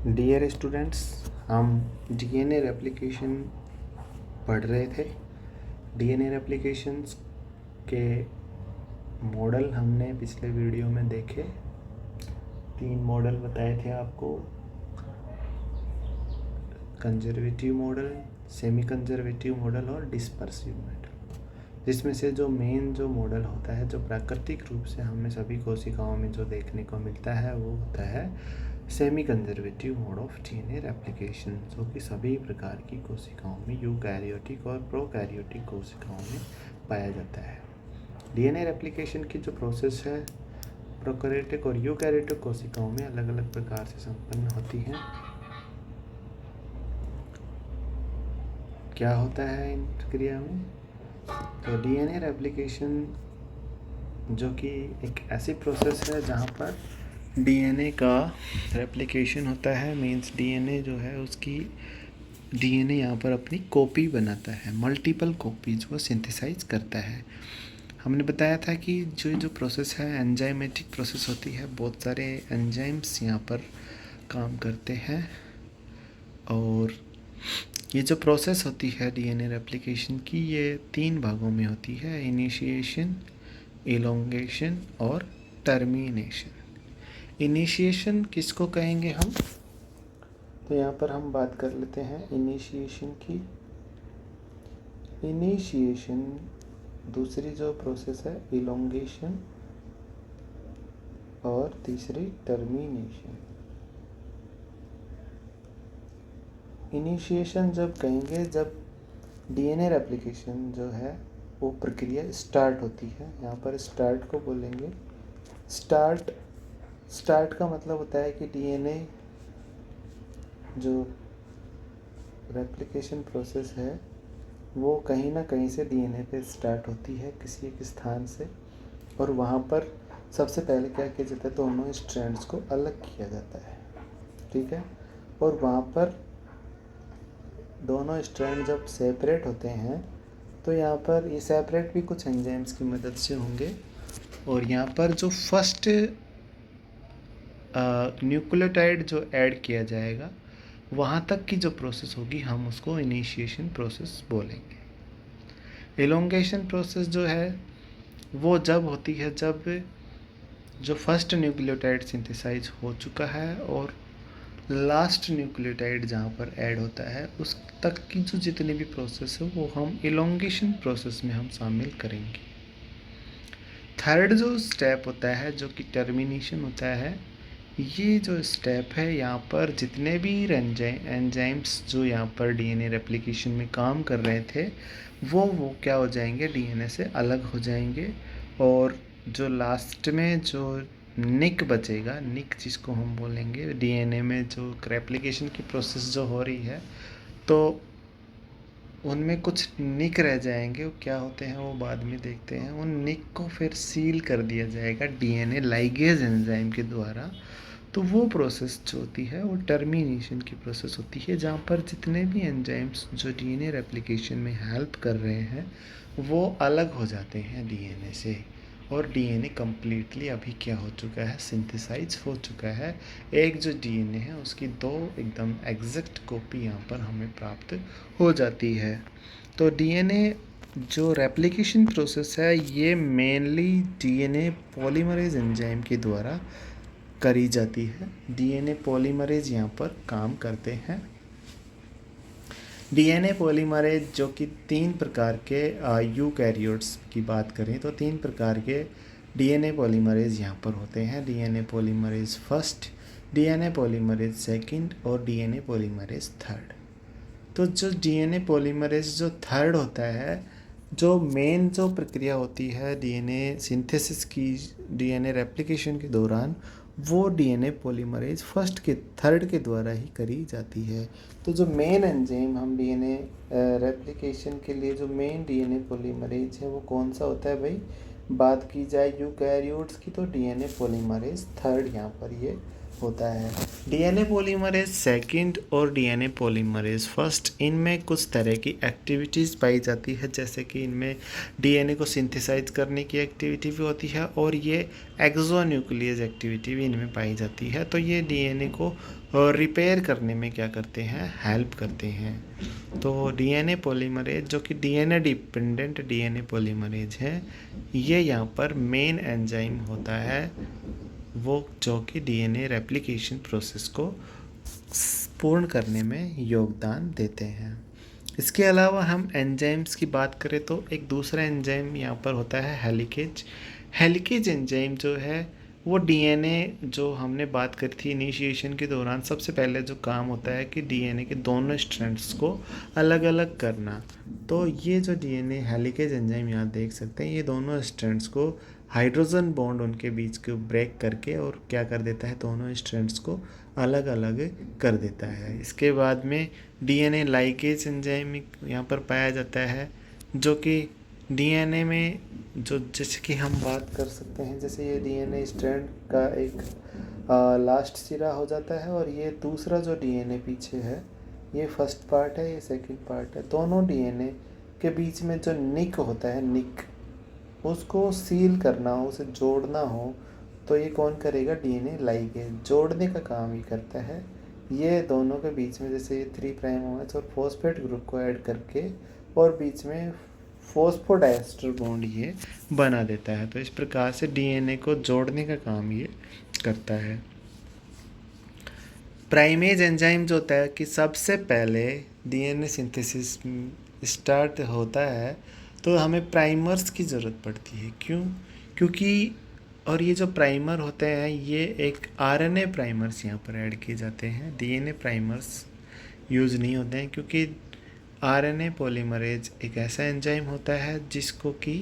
Dear students, हम DNA replication पढ़ रहे थे। डीएनए रेप्लिकेशंस के मॉडल हमने पिछले वीडियो में देखे। 3 मॉडल बताए थे आपको: conservative model, semi conservative model और डिस्पर्सिव मॉडल। जिसमें से जो मेन जो मॉडल होता है, जो प्राकृतिक रूप से हमें सभी कोशिकाओं में जो देखने को मिलता है, वो होता है semi conservative mode of DNA replication, जो कि सभी प्रकार की कोशिकाओं में, यूकैरियोटिक और प्रोकैरियोटिक कोशिकाओं में पाया जाता है। डीएनए रेप्लिकेशन की जो प्रोसेस है प्रोकैरियोटिक और यूकैरियोटिक कोशिकाओं में अलग अलग प्रकार से संपन्न होती है। क्या होता है इन प्रक्रिया में? तो डीएनए रेप्लिकेशन जो कि एक ऐसी प्रोसेस है जहाँ पर डीएनए का रेप्लिकेशन होता है। मीन्स डीएनए जो है उसकी डीएनए यहाँ पर अपनी कॉपी बनाता है, मल्टीपल कॉपीज वो सिंथेसाइज करता है। हमने बताया था कि जो प्रोसेस है एंजाइमेटिक प्रोसेस होती है। बहुत सारे एंजाइम्स यहाँ पर काम करते हैं और ये जो प्रोसेस होती है डीएनए रेप्लिकेशन की, ये 3 भागों में होती है: इनिशिएशन, एलोंगेशन और टर्मिनेशन। इनिशिएशन किसको कहेंगे हम? तो यहाँ पर हम बात कर लेते हैं इनिशिएशन की। इनिशिएशन, दूसरी जो प्रोसेस है इलोंगेशन और तीसरी टर्मिनेशन। इनिशिएशन जब कहेंगे जब डीएनए रेप्लिकेशन जो है वो प्रक्रिया स्टार्ट होती है। यहाँ पर स्टार्ट को बोलेंगे स्टार्ट का मतलब होता है कि डीएनए जो रेप्लिकेशन प्रोसेस है वो कहीं ना कहीं से डीएनए पे स्टार्ट होती है, किसी एक स्थान से, और वहाँ पर सबसे पहले क्या किया जाता है, दोनों स्ट्रैंड्स को अलग किया जाता है। ठीक है, और वहाँ पर दोनों स्ट्रैंड जब सेपरेट होते हैं तो यहाँ पर ये सेपरेट भी कुछ एंजाइम्स की मदद से होंगे, और यहाँ पर जो फर्स्ट न्यूक्लियोटाइड जो ऐड किया जाएगा वहाँ तक की जो प्रोसेस होगी हम उसको इनिशिएशन प्रोसेस बोलेंगे। एलोंगेशन प्रोसेस जो है वो जब होती है जब जो फर्स्ट न्यूक्लियोटाइड सिंथेसाइज हो चुका है और लास्ट न्यूक्लियोटाइड जहाँ पर ऐड होता है उस तक की जो जितनी भी प्रोसेस है वो हम एलोंगेशन प्रोसेस में हम शामिल करेंगे। थर्ड जो स्टेप होता है जो कि टर्मिनेशन होता है, ये जो स्टेप है यहाँ पर जितने भी एंजाइम्स जो यहाँ पर डीएनए रेप्लिकेशन में काम कर रहे थे वो क्या हो जाएंगे, डीएनए से अलग हो जाएंगे। और जो लास्ट में जो निक बचेगा, निक जिसको हम बोलेंगे, डीएनए में जो रेप्लिकेशन की प्रोसेस जो हो रही है तो उनमें कुछ निक रह जाएंगे। वो क्या होते हैं वो बाद में देखते हैं। उन निक को फिर सील कर दिया जाएगा डीएनए लाइगेज एंजाइम के द्वारा। तो वो प्रोसेस जो होती है वो टर्मिनेशन की प्रोसेस होती है, जहाँ पर जितने भी एंजाइम्स जो डीएनए रेप्लिकेशन में हेल्प कर रहे हैं वो अलग हो जाते हैं डीएनए से, और डीएनए कम्प्लीटली अभी क्या हो चुका है, सिंथेसाइज हो चुका है। एक जो डीएनए है उसकी 2 एकदम एग्जैक्ट कॉपी यहाँ पर हमें प्राप्त हो जाती है। तो डीएनए जो रेप्लिकेशन प्रोसेस है ये मेनली डीएनए पॉलीमरेज एंजाइम के द्वारा करी जाती है। डीएनए पॉलीमरेज यहाँ पर काम करते हैं। डीएनए पॉलीमरेज जो कि 3 प्रकार के यूकैरियोट्स की बात करें तो 3 प्रकार के डीएनए पॉलीमरेज यहाँ पर होते हैं: DNA polymerase first, DNA polymerase second और डीएनए पॉलीमरेज थर्ड। तो जो डीएनए पॉलीमरेज जो थर्ड होता है, जो मेन जो प्रक्रिया होती है डीएनए सिंथेसिस की डीएनए रेप्लिकेशन के दौरान, वो डीएनए पॉलीमरेज फर्स्ट के थर्ड के द्वारा ही करी जाती है। तो जो मेन एंजाइम हम डीएनए रेप्लिकेशन के लिए जो मेन डीएनए पॉलीमरेज है वो कौन सा होता है भाई? बात की जाए यूकैरियोट्स की तो डीएनए पॉलीमरेज थर्ड यहाँ पर ये होता है। डीएनए पॉलीमरेज सेकंड और डीएनए पॉलीमरेज फर्स्ट, इनमें कुछ तरह की एक्टिविटीज़ पाई जाती है, जैसे कि इनमें डीएनए को सिंथेसाइज करने की एक्टिविटी भी होती है और ये एक्सोन्यूक्लियस एक्टिविटी भी इनमें पाई जाती है। तो ये डीएनए को रिपेयर करने में क्या करते हैं, हेल्प करते हैं। तो डीएनए पॉलीमरेज जो कि डीएनए डिपेंडेंट डीएनए पॉलीमरेज है, ये यहाँ पर मेन एंजाइम होता है, वो जो कि डीएनए रेप्लिकेशन प्रोसेस को पूर्ण करने में योगदान देते हैं। इसके अलावा हम एंजाइम्स की बात करें तो एक दूसरा एंजाइम यहाँ पर होता है हेलिकेज। हेलिकेज एंजाइम जो है वो डीएनए, जो हमने बात करी थी इनिशिएशन के दौरान, सबसे पहले जो काम होता है कि डीएनए के दोनों स्ट्रैंड्स को अलग अलग करना। तो ये जो डीएनए हेलिकेज एंजाइम यहाँ देख सकते हैं, ये दोनों स्ट्रैंड्स को हाइड्रोजन बॉन्ड उनके बीच को ब्रेक करके और क्या कर देता है, दोनों स्ट्रैंड्स को अलग अलग कर देता है। इसके बाद में डीएनए लाइगेज एंजाइम यहाँ पर पाया जाता है, जो कि डीएनए में जो, जैसे कि हम बात कर सकते हैं, जैसे ये डीएनए स्ट्रैंड का एक लास्ट सिरा हो जाता है और ये दूसरा जो डीएनए पीछे है, ये फर्स्ट पार्ट है, ये सेकंड पार्ट है। दोनों डीएनए के बीच में जो निक होता है, निक, उसको सील करना हो, उसे जोड़ना हो, तो ये कौन करेगा, डीएनए लाइगेज जोड़ने का काम ही करता है। ये दोनों के बीच में जैसे ये 3 प्राइम OH और फॉस्फेट ग्रुप को ऐड करके और बीच में फॉस्फोडाइस्टर बॉन्ड ये बना देता है। तो इस प्रकार से डीएनए को जोड़ने का काम ये करता है। प्राइमेज एंजाइम जो होता है कि सबसे पहले डीएनए सिंथेसिस स्टार्ट होता है तो हमें प्राइमर्स की ज़रूरत पड़ती है। क्यों? क्योंकि और ये जो प्राइमर होते हैं ये एक आरएनए प्राइमर्स यहाँ पर ऐड किए जाते हैं, डीएनए प्राइमर्स यूज़ नहीं होते हैं, क्योंकि आरएनए पॉलीमरेज एक ऐसा एंजाइम होता है जिसको कि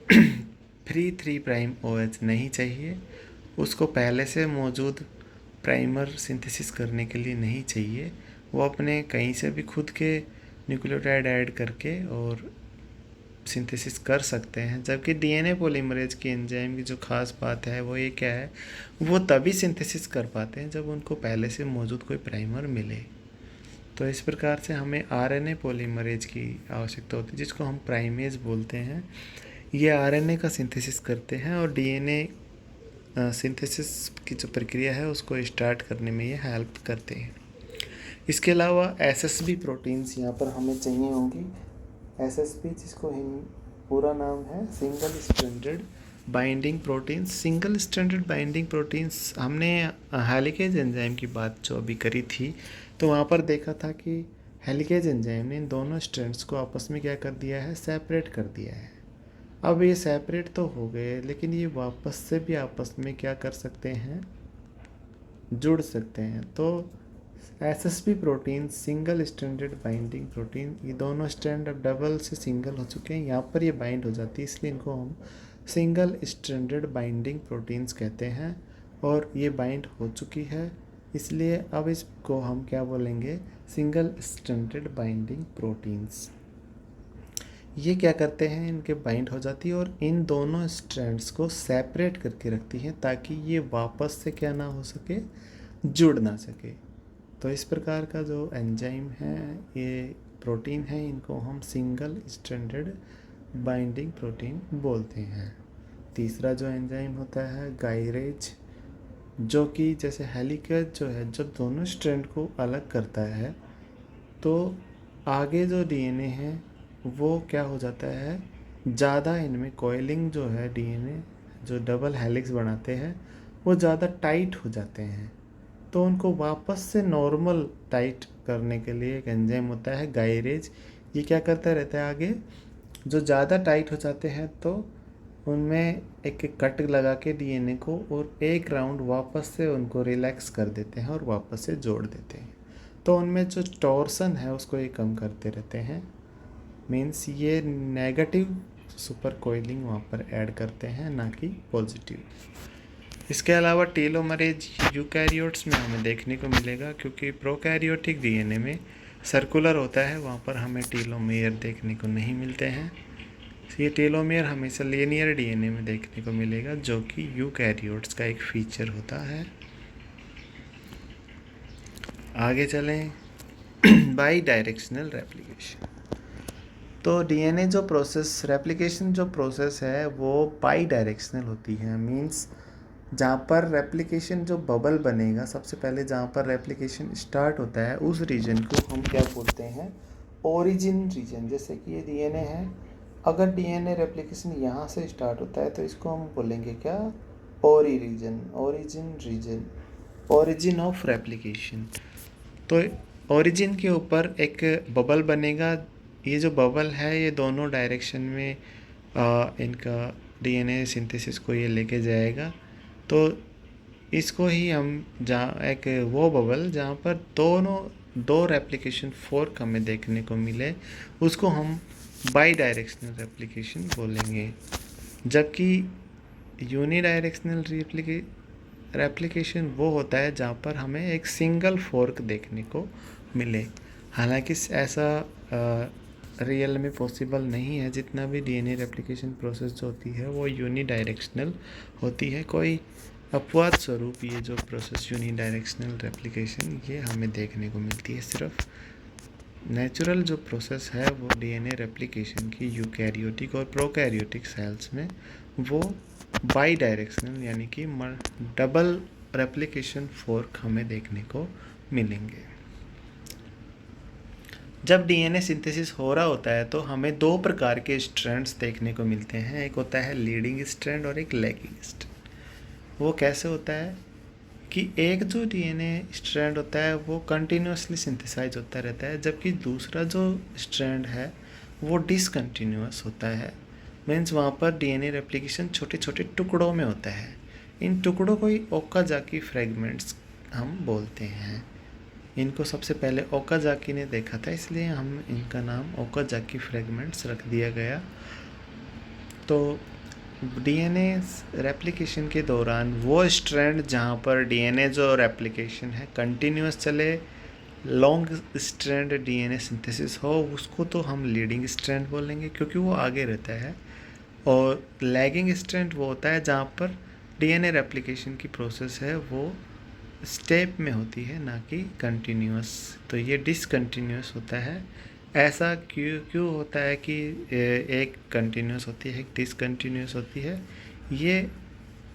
फ्री 3 प्राइम OH नहीं चाहिए, उसको पहले से मौजूद प्राइमर सिंथेसिस करने के लिए नहीं चाहिए, वो अपने कहीं से भी खुद के न्यूक्लियोटाइड ऐड करके और सिंथेसिस कर सकते हैं। जबकि डीएनए पॉलीमरेज की एंजाइम की जो खास बात है वो ये क्या है, वो तभी सिंथेसिस कर पाते हैं जब उनको पहले से मौजूद कोई प्राइमर मिले। तो इस प्रकार से हमें आरएनए पॉलीमरेज की आवश्यकता होती है, जिसको हम प्राइमेज बोलते हैं। ये आरएनए का सिंथेसिस करते हैं और डीएनए सिंथेसिस की जो प्रक्रिया है उसको स्टार्ट करने में ये हेल्प करते हैं। इसके अलावा एसएसबी प्रोटीन्स यहाँ पर हमें चाहिए होंगी। एसएसबी जिसको पूरा नाम है single stranded binding proteins. Single stranded binding proteins, हमने हेलिकेज एंजाइम की बात जो अभी करी थी तो वहाँ पर देखा था कि हेलिकेज एंजाइम ने इन दोनों स्ट्रैंड्स को आपस में क्या कर दिया है, सेपरेट कर दिया है। अब ये सेपरेट तो हो गए, लेकिन ये वापस से भी आपस में क्या कर सकते हैं, जुड़ सकते हैं। तो SSP protein single stranded binding protein, ये दोनों स्ट्रैंड अब डबल से सिंगल हो चुके हैं, यहाँ पर ये बाइंड हो जाती है, इसलिए इनको हम सिंगल स्ट्रैंडेड बाइंडिंग प्रोटीन्स कहते हैं। और ये बाइंड हो चुकी है, इसलिए अब इसको हम क्या बोलेंगे, सिंगल स्ट्रैंडेड बाइंडिंग प्रोटीन्स। ये क्या करते हैं, इनके बाइंड हो जाती है और इन दोनों स्ट्रैंड्स को सेपरेट करके रखती हैं ताकि ये वापस से क्या ना हो सके, जुड़ ना सके। तो इस प्रकार का जो एंजाइम है, ये प्रोटीन है, इनको हम सिंगल स्ट्रैंडेड बाइंडिंग प्रोटीन बोलते हैं। तीसरा जो एंजाइम होता है गायरेज, जो कि जैसे हेलिकेज जो है, जब दोनों स्ट्रैंड को अलग करता है तो आगे जो डीएनए है वो क्या हो जाता है, ज़्यादा इनमें कॉइलिंग जो है, डीएनए जो डबल हेलिक्स बनाते हैं वो ज़्यादा टाइट हो जाते हैं। तो उनको वापस से नॉर्मल टाइट करने के लिए एक एंजाइम होता है गायरेज। ये क्या करता रहता है, आगे जो ज़्यादा टाइट हो जाते हैं तो उनमें एक एक कट लगा के डीएनए को और एक राउंड वापस से उनको रिलैक्स कर देते हैं और वापस से जोड़ देते हैं। तो उनमें जो टॉर्सन है उसको ये कम करते रहते हैं। मीन्स ये नेगेटिव सुपर कोइलिंग वहाँ पर ऐड करते हैं, ना कि पॉजिटिव। इसके अलावा टेलोमरेज यूकैरियोट्स में हमें देखने को मिलेगा, क्योंकि प्रोकैरियोटिक डीएनए में सर्कुलर होता है, वहाँ पर हमें टेलोमेयर देखने को नहीं मिलते हैं। ये टेलोमेयर हमेशा लीनियर डीएनए में देखने को मिलेगा, जो कि यूकैरियोट्स का एक फीचर होता है। आगे चलें। By directional replication. तो डीएनए जो प्रोसेस रेप्लिकेशन जो प्रोसेस है वो बाई डायरेक्शनल होती है। मींस जहाँ पर रेप्लिकेशन जो बबल बनेगा, सबसे पहले जहाँ पर रेप्लिकेशन स्टार्ट होता है उस रीजन को हम क्या बोलते हैं, ओरिजिन रीजन। जैसे कि ये डीएनए है, अगर डीएनए रेप्लिकेशन यहाँ से स्टार्ट होता है तो इसको हम बोलेंगे क्या, ओरी region, origin region, origin of replication. तो ओरिजिन के ऊपर एक बबल बनेगा। ये जो बबल है ये दोनों डायरेक्शन में इनका डीएनए सिंथेसिस को ये लेके जाएगा। तो इसको ही हम जहाँ एक वो बबल जहाँ पर दो रेप्लिकेशन फोर्क हमें देखने को मिले उसको हम बाई डायरेक्शनल रेप्लिकेशन बोलेंगे। जबकि यूनी डायरेक्शनल रेप्लिकेशन वो होता है जहाँ पर हमें एक सिंगल फोर्क देखने को मिले। हालांकि ऐसा रियल में पॉसिबल नहीं है। जितना भी डीएनए रेप्लिकेशन प्रोसेस जो होती है वो यूनी डायरेक्शनल होती है। कोई अपवाद स्वरूप ये जो प्रोसेस यूनी डायरेक्शनल रेप्लिकेशन ये हमें देखने को मिलती है। सिर्फ नेचुरल जो प्रोसेस है वो डीएनए रेप्लिकेशन की यूकैरियोटिक और प्रोकैरियोटिक सेल्स में वो बाई डायरेक्शनल यानी कि डबल रेप्लिकेशन फोर्क हमें देखने को मिलेंगे। जब डीएनए सिंथेसिस हो रहा होता है तो हमें दो प्रकार के स्ट्रैंड्स देखने को मिलते हैं। एक होता है लीडिंग स्ट्रैंड और एक लैगिंग स्ट्रैंड। वो कैसे होता है कि एक जो डीएनए स्ट्रैंड होता है वो कंटिन्यूसली सिंथेसाइज होता रहता है, जबकि दूसरा जो स्ट्रैंड है वो डिसकंटिन्यूस होता है। मीन्स वहाँ पर डीएनए रेप्लिकेशन छोटे छोटे टुकड़ों में होता है। इन टुकड़ों को ही ओकाजाकी फ्रेगमेंट्स हम बोलते हैं। इनको सबसे पहले ओकाजाकी ने देखा था, इसलिए हम इनका नाम ओकाजाकी फ्रेगमेंट्स रख दिया गया। तो डीएनए रेप्लिकेशन के दौरान वो स्ट्रैंड जहाँ पर डीएनए जो रेप्लिकेशन है कंटिन्यूस चले, लॉन्ग स्ट्रैंड डीएनए सिंथेसिस हो, उसको तो हम लीडिंग स्ट्रैंड बोलेंगे क्योंकि वो आगे रहता है। और लैगिंग स्ट्रैंड वो होता है जहाँ पर डीएनए रेप्लिकेशन की प्रोसेस है वो स्टेप में होती है, ना कि कंटिन्यूस। तो ये डिसकंटिन्यूस होता है। ऐसा क्यों होता है कि एक कंटिन्यूस होती है एक डिसकंटिन्यूस होती है? ये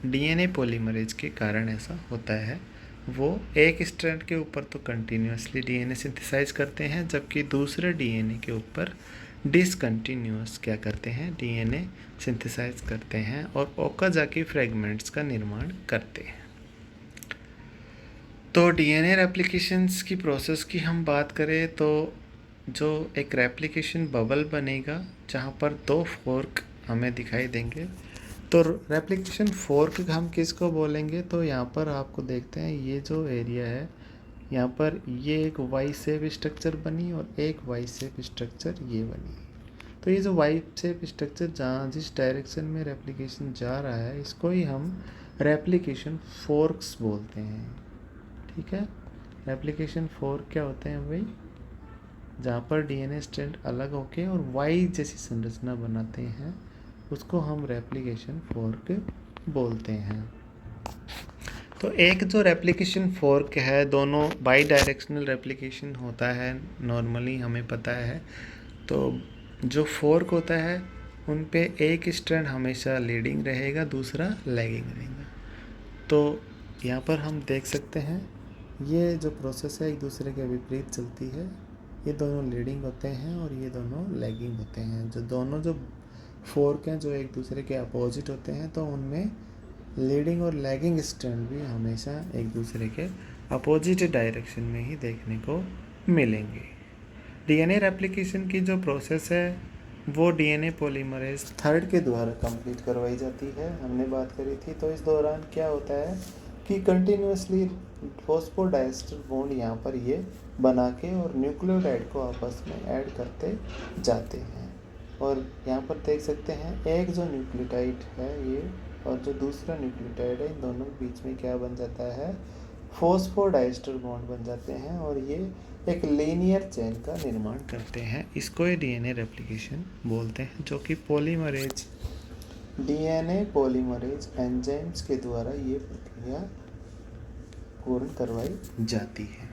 डीएनए पॉलीमरेज के कारण ऐसा होता है। वो एक स्ट्रैंड के ऊपर तो कंटिन्यूसली डीएनए सिंथेसाइज करते हैं, जबकि दूसरे डीएनए के ऊपर डिसकंटिन्यूस क्या करते हैं, डीएनए सिंथेसाइज करते हैं और ओकाजाकी फ्रेगमेंट्स का निर्माण करते हैं। तो डीएनए रेप्लिकेशंस की प्रोसेस की हम बात करें तो जो एक रेप्लिकेशन बबल बनेगा जहाँ पर दो फोर्क हमें दिखाई देंगे। तो रेप्लिकेशन फोर्क हम किसको बोलेंगे? तो यहाँ पर आपको देखते हैं ये जो एरिया है यहाँ पर ये एक वाई शेप स्ट्रक्चर बनी और एक वाई शेप स्ट्रक्चर ये बनी। तो ये जो वाई शेप स्ट्रक्चर जहाँ जिस डायरेक्शन में रेप्लिकेशन जा रहा है इसको ही हम रेप्लिकेशन फोर्क्स बोलते हैं। ठीक है, रेप्लिकेशन फोर्क क्या होते हैं भाई? जहाँ पर डीएनए स्ट्रैंड अलग होके और वाई जैसी संरचना बनाते हैं उसको हम रेप्लिकेशन फोर्क बोलते हैं। तो एक जो रेप्लिकेशन फोर्क है, दोनों बाई डायरेक्शनल रेप्लिकेशन होता है नॉर्मली हमें पता है। तो जो फोर्क होता है उन पे एक स्ट्रैंड हमेशा लीडिंग रहेगा, दूसरा लैगिंग रहेगा। तो यहाँ पर हम देख सकते हैं ये जो प्रोसेस है एक दूसरे के विपरीत चलती है। ये दोनों लीडिंग होते हैं और ये दोनों लैगिंग होते हैं। जो दोनों जो फोर्क हैं जो एक दूसरे के अपोजिट होते हैं, तो उनमें लीडिंग और लैगिंग स्ट्रैंड भी हमेशा एक दूसरे के अपोजिट डायरेक्शन में ही देखने को मिलेंगे। डीएनए रेप्लिकेशन की जो प्रोसेस है वो डीएनए पॉलीमरेज थर्ड के द्वारा कंप्लीट करवाई जाती है, हमने बात करी थी। तो इस दौरान क्या होता है कि कंटिन्यूसली फॉस्फोडाइस्टर बॉन्ड यहाँ पर ये बना के और न्यूक्लियोटाइड को आपस में ऐड करते जाते हैं। और यहाँ पर देख सकते हैं एक जो न्यूक्लियोटाइड है ये और जो दूसरा न्यूक्लियोटाइड है, इन दोनों के बीच में क्या बन जाता है, फॉस्फोडाइस्टर बॉन्ड बन जाते हैं और ये एक लीनियर चेन का निर्माण करते हैं। इसको ही डीएनए रेप्लिकेशन बोलते हैं, जो कि पॉलीमरेज डीएनए पॉलीमरेज एंजाइम्स के द्वारा ये प्रक्रिया पूर्ण करवाई जाती है।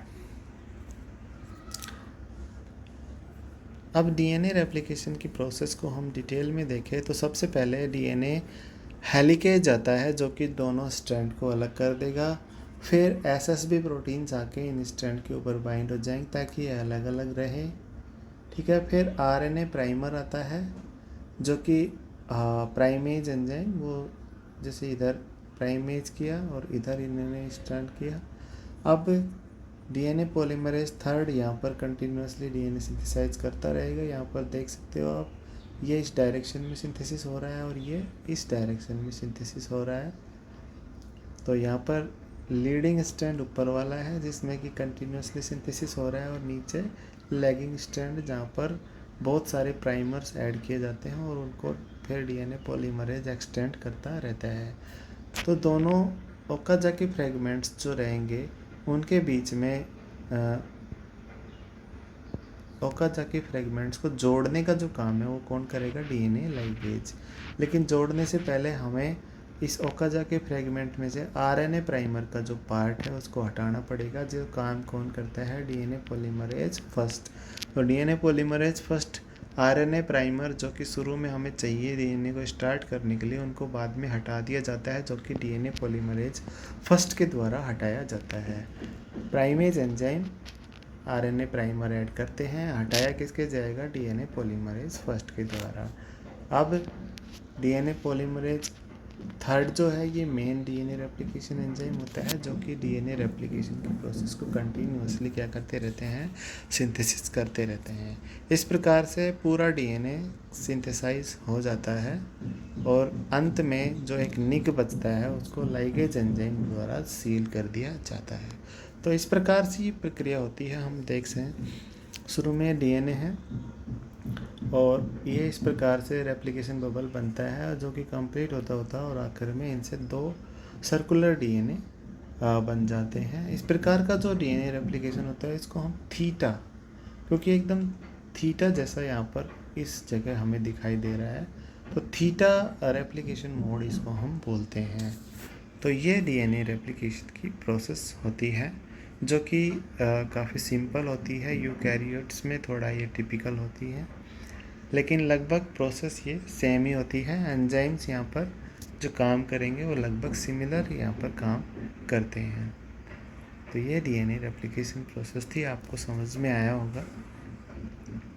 अब डीएनए रेप्लिकेशन की प्रोसेस को हम डिटेल में देखें तो सबसे पहले डीएनए हेलिकेज आता है जो कि दोनों स्ट्रैंड को अलग कर देगा। फिर एसएसबी प्रोटीन्स आके इन स्ट्रैंड के ऊपर बाइंड हो जाएंगे ताकि ये अलग अलग रहे। ठीक है, फिर आरएनए प्राइमर आता है जो कि प्राइमेज एंजाइम, वो जैसे इधर प्राइमेज किया और इधर इन्होंने स्ट्रैंड किया। अब डीएनए पॉलीमरेज थर्ड यहाँ पर कंटिन्यूसली डीएनए सिंथेसाइज करता रहेगा। यहाँ पर देख सकते हो आप, ये इस डायरेक्शन में सिंथेसिस हो रहा है और ये इस डायरेक्शन में सिंथेसिस हो रहा है। तो यहाँ पर लीडिंग स्ट्रैंड ऊपर वाला है जिसमें कि कंटिन्यूसली सिंथेसिस हो रहा है और नीचे लैगिंग स्ट्रैंड जहाँ पर बहुत सारे प्राइमर्स ऐड किए जाते हैं और उनको फिर डीएनए पॉलीमरेज एक्सटेंड करता रहता है। तो दोनों ओकाजाकी फ्रेगमेंट्स जो रहेंगे उनके बीच में ओकाजाकी फ्रेगमेंट्स को जोड़ने का जो काम है वो कौन करेगा? DNA ligase. लेकिन जोड़ने से पहले हमें इस ओकाजाकी फ्रेगमेंट में से आरएनए प्राइमर का जो पार्ट है उसको हटाना पड़ेगा, जो काम कौन करता है? DNA polymerase first. तो DNA polymerase first RNA primer जो कि शुरू में हमें चाहिए डीएनए को स्टार्ट करने के लिए, उनको बाद में हटा दिया जाता है जो कि डीएनए पॉलीमरेज फर्स्ट के द्वारा हटाया जाता है। Primase enzyme RNA primer add करते हैं, हटाया किसके जाएगा? डीएनए पॉलीमरेज फर्स्ट के द्वारा। अब डीएनए पॉलीमरेज थर्ड जो है ये मेन डीएनए रेप्लिकेशन एंजाइम होता है जो कि डीएनए रेप्लिकेशन की प्रोसेस को कंटिन्यूअसली क्या करते रहते हैं? सिंथेसिस करते रहते हैं। इस प्रकार से पूरा डीएनए सिंथेसाइज हो जाता है और अंत में जो एक निक बचता है उसको लाइगेज एंजाइम द्वारा सील कर दिया जाता है। तो इस प्रकार से ये प्रक्रिया होती है। हम देख सकते शुरू में डीएनए है और ये इस प्रकार से रेप्लिकेशन बबल बनता है जो कि कंप्लीट होता होता और आखिर में इनसे दो सर्कुलर डीएनए बन जाते हैं। इस प्रकार का जो डीएनए रेप्लिकेशन होता है इसको हम थीटा, क्योंकि एकदम थीटा जैसा यहाँ पर इस जगह हमें दिखाई दे रहा है, तो थीटा रेप्लिकेशन मोड इसको हम बोलते हैं। तो ये डीएनए रेप्लिकेशन की प्रोसेस होती है जो कि काफ़ी सिंपल होती है। यूकैरियोट्स में थोड़ा ये टिपिकल होती है, लेकिन लगभग प्रोसेस ये सेम ही होती है। एंजाइम्स यहाँ पर जो काम करेंगे वो लगभग सिमिलर यहाँ पर काम करते हैं। तो ये डीएनए रेप्लिकेशन प्रोसेस थी, आपको समझ में आया होगा।